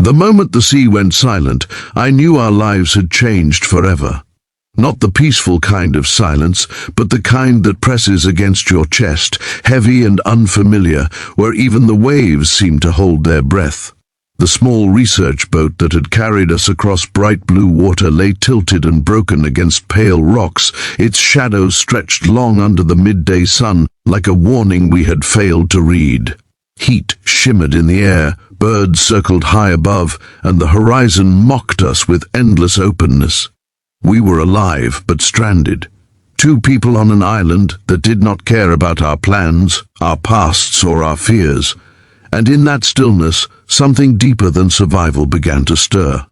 The moment the sea went silent, I knew our lives had changed forever. Not the peaceful kind of silence, but the kind that presses against your chest, heavy and unfamiliar, where even the waves seem to hold their breath. The small research boat that had carried us across bright blue water lay tilted and broken against pale rocks, its shadows stretched long under the midday sun, like a warning we had failed to read. Heat shimmered in the air, birds circled high above, and the horizon mocked us with endless openness. We were alive, but stranded. Two people on an island that did not care about our plans, our pasts, or our fears. And in that stillness, something deeper than survival began to stir.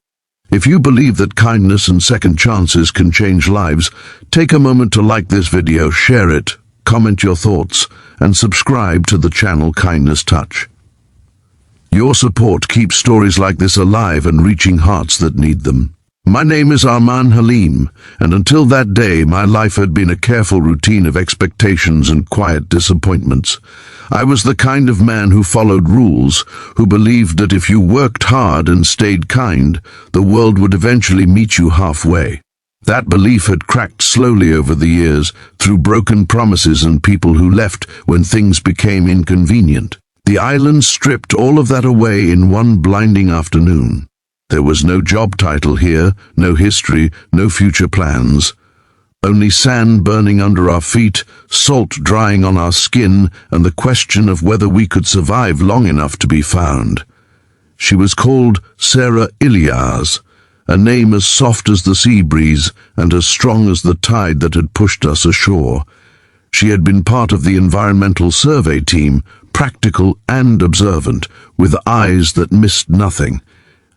If you believe that kindness and second chances can change lives, take a moment to like this video, share it, comment your thoughts, and subscribe to the channel Kindness Touch. Your support keeps stories like this alive and reaching hearts that need them. My name is Arman Halim, and until that day my life had been a careful routine of expectations and quiet disappointments. I was the kind of man who followed rules, who believed that if you worked hard and stayed kind, the world would eventually meet you halfway. That belief had cracked slowly over the years, through broken promises and people who left when things became inconvenient. The island stripped all of that away in one blinding afternoon. There was no job title here, no history, no future plans. Only sand burning under our feet, salt drying on our skin, and the question of whether we could survive long enough to be found. She was called Sarah Ilias, a name as soft as the sea breeze and as strong as the tide that had pushed us ashore. She had been part of the environmental survey team, practical and observant, with eyes that missed nothing.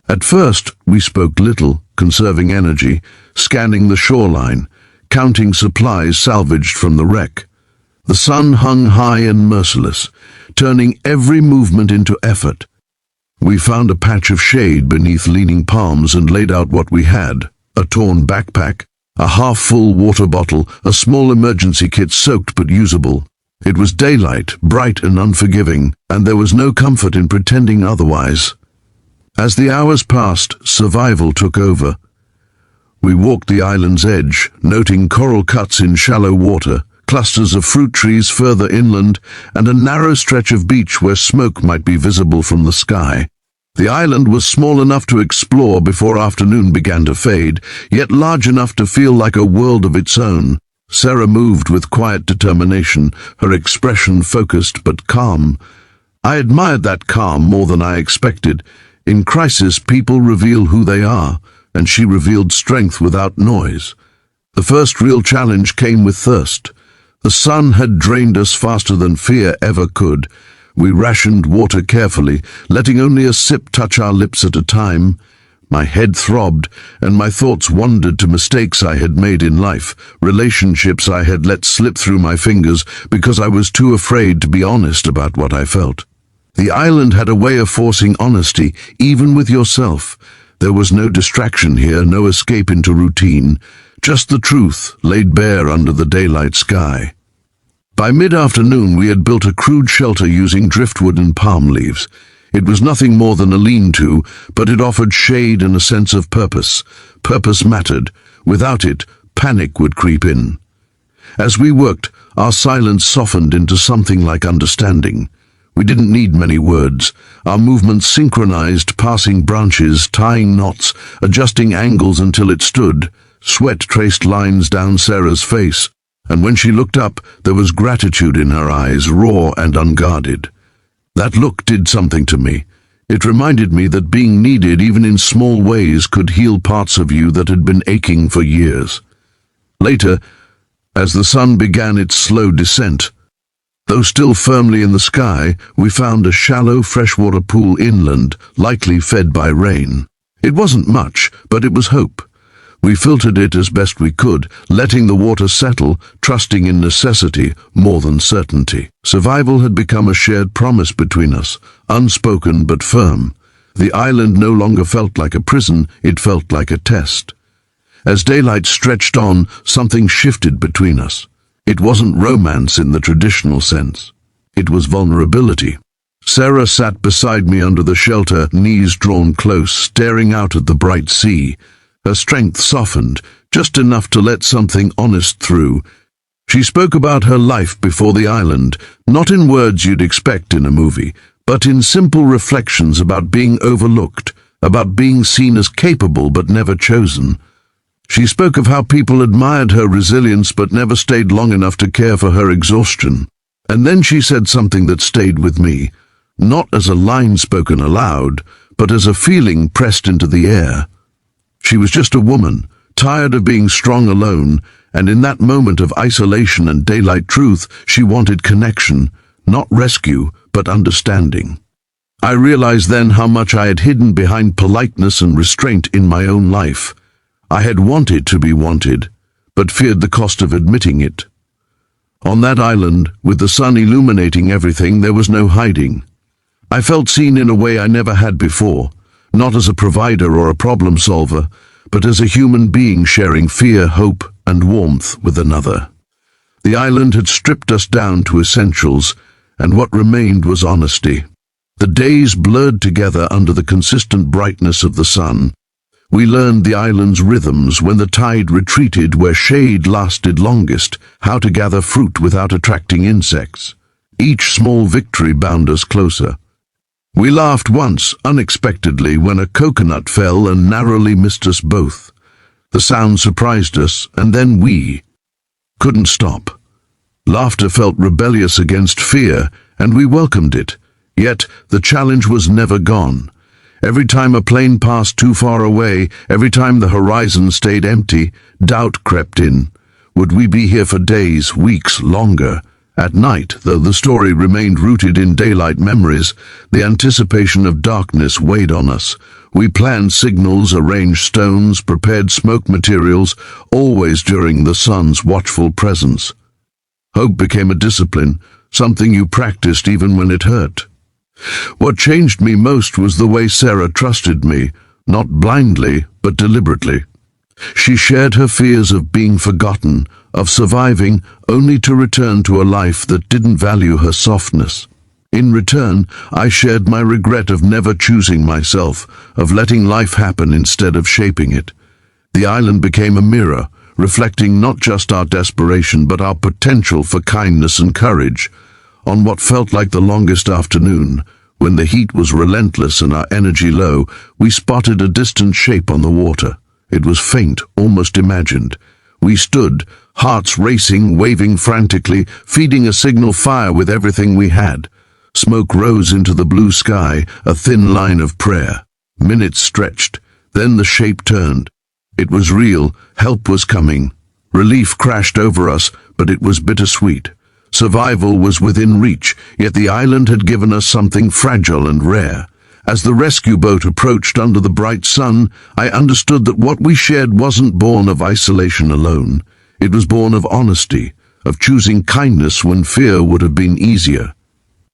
At first, we spoke little, conserving energy, scanning the shoreline, counting supplies salvaged from the wreck. The sun hung high and merciless, turning every movement into effort. We found a patch of shade beneath leaning palms and laid out what we had: a torn backpack, a half-full water bottle, a small emergency kit soaked but usable. It was daylight, bright and unforgiving, and there was no comfort in pretending otherwise. As the hours passed, survival took over. We walked the island's edge, noting coral cuts in shallow water, clusters of fruit trees further inland, and a narrow stretch of beach where smoke might be visible from the sky. The island was small enough to explore before afternoon began to fade, yet large enough to feel like a world of its own. Sarah moved with quiet determination, her expression focused but calm. I admired that calm more than I expected. In crisis, people reveal who they are, and she revealed strength without noise. The first real challenge came with thirst. The sun had drained us faster than fear ever could. We rationed water carefully, letting only a sip touch our lips at a time. My head throbbed, and my thoughts wandered to mistakes I had made in life, relationships I had let slip through my fingers because I was too afraid to be honest about what I felt. The island had a way of forcing honesty, even with yourself. There was no distraction here, no escape into routine, just the truth laid bare under the daylight sky. By mid-afternoon we had built a crude shelter using driftwood and palm leaves. It was nothing more than a lean-to, but it offered shade and a sense of purpose. Purpose mattered. Without it, panic would creep in. As we worked, our silence softened into something like understanding. We didn't need many words. Our movements synchronized, passing branches, tying knots, adjusting angles until it stood. Sweat traced lines down Sarah's face, and when she looked up, there was gratitude in her eyes, raw and unguarded. That look did something to me. It reminded me that being needed, even in small ways, could heal parts of you that had been aching for years. Later, as the sun began its slow descent, though still firmly in the sky, we found a shallow freshwater pool inland, likely fed by rain. It wasn't much, but it was hope. We filtered it as best we could, letting the water settle, trusting in necessity more than certainty. Survival had become a shared promise between us, unspoken but firm. The island no longer felt like a prison, it felt like a test. As daylight stretched on, something shifted between us. It wasn't romance in the traditional sense. It was vulnerability. Sarah sat beside me under the shelter, knees drawn close, staring out at the bright sea. Her strength softened, just enough to let something honest through. She spoke about her life before the island, not in words you'd expect in a movie, but in simple reflections about being overlooked, about being seen as capable but never chosen. She spoke of how people admired her resilience but never stayed long enough to care for her exhaustion. And then she said something that stayed with me, not as a line spoken aloud, but as a feeling pressed into the air. She was just a woman, tired of being strong alone, and in that moment of isolation and daylight truth, she wanted connection, not rescue, but understanding. I realized then how much I had hidden behind politeness and restraint in my own life. I had wanted to be wanted, but feared the cost of admitting it. On that island, with the sun illuminating everything, there was no hiding. I felt seen in a way I never had before, not as a provider or a problem solver, but as a human being sharing fear, hope, and warmth with another. The island had stripped us down to essentials, and what remained was honesty. The days blurred together under the consistent brightness of the sun. We learned the island's rhythms, when the tide retreated, where shade lasted longest, how to gather fruit without attracting insects. Each small victory bound us closer. We laughed once, unexpectedly, when a coconut fell and narrowly missed us both. The sound surprised us, and then we couldn't stop. Laughter felt rebellious against fear, and we welcomed it. Yet the challenge was never gone. Every time a plane passed too far away, every time the horizon stayed empty, doubt crept in. Would we be here for days, weeks, longer? At night, though the story remained rooted in daylight memories, the anticipation of darkness weighed on us. We planned signals, arranged stones, prepared smoke materials, always during the sun's watchful presence. Hope became a discipline, something you practiced even when it hurt. What changed me most was the way Sarah trusted me, not blindly, but deliberately. She shared her fears of being forgotten, of surviving, only to return to a life that didn't value her softness. In return, I shared my regret of never choosing myself, of letting life happen instead of shaping it. The island became a mirror, reflecting not just our desperation but our potential for kindness and courage. On what felt like the longest afternoon, when the heat was relentless and our energy low, we spotted a distant shape on the water. It was faint, almost imagined. We stood, hearts racing, waving frantically, feeding a signal fire with everything we had. Smoke rose into the blue sky, a thin line of prayer. Minutes stretched, then the shape turned. It was real, help was coming. Relief crashed over us, but it was bittersweet. Survival was within reach, yet the island had given us something fragile and rare. As the rescue boat approached under the bright sun, I understood that what we shared wasn't born of isolation alone. It was born of honesty, of choosing kindness when fear would have been easier.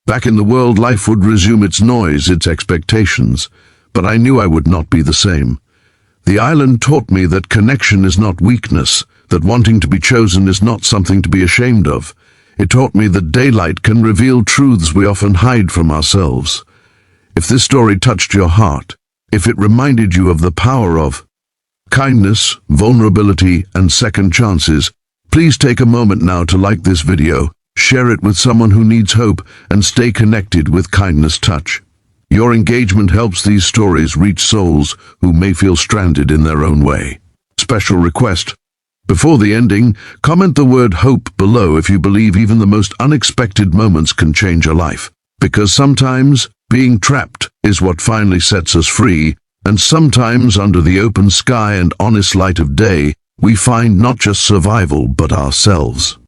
Back in the world, life would resume its noise, its expectations, but I knew I would not be the same. The island taught me that connection is not weakness, that wanting to be chosen is not something to be ashamed of. It taught me that daylight can reveal truths we often hide from ourselves. If this story touched your heart, if it reminded you of the power of kindness, vulnerability, and second chances, please take a moment now to like this video, share it with someone who needs hope, and stay connected with Kindness Touch. Your engagement helps these stories reach souls who may feel stranded in their own way. Special request: before the ending, comment the word hope below if you believe even the most unexpected moments can change a life. Because sometimes being trapped is what finally sets us free, and sometimes under the open sky and honest light of day, we find not just survival but ourselves.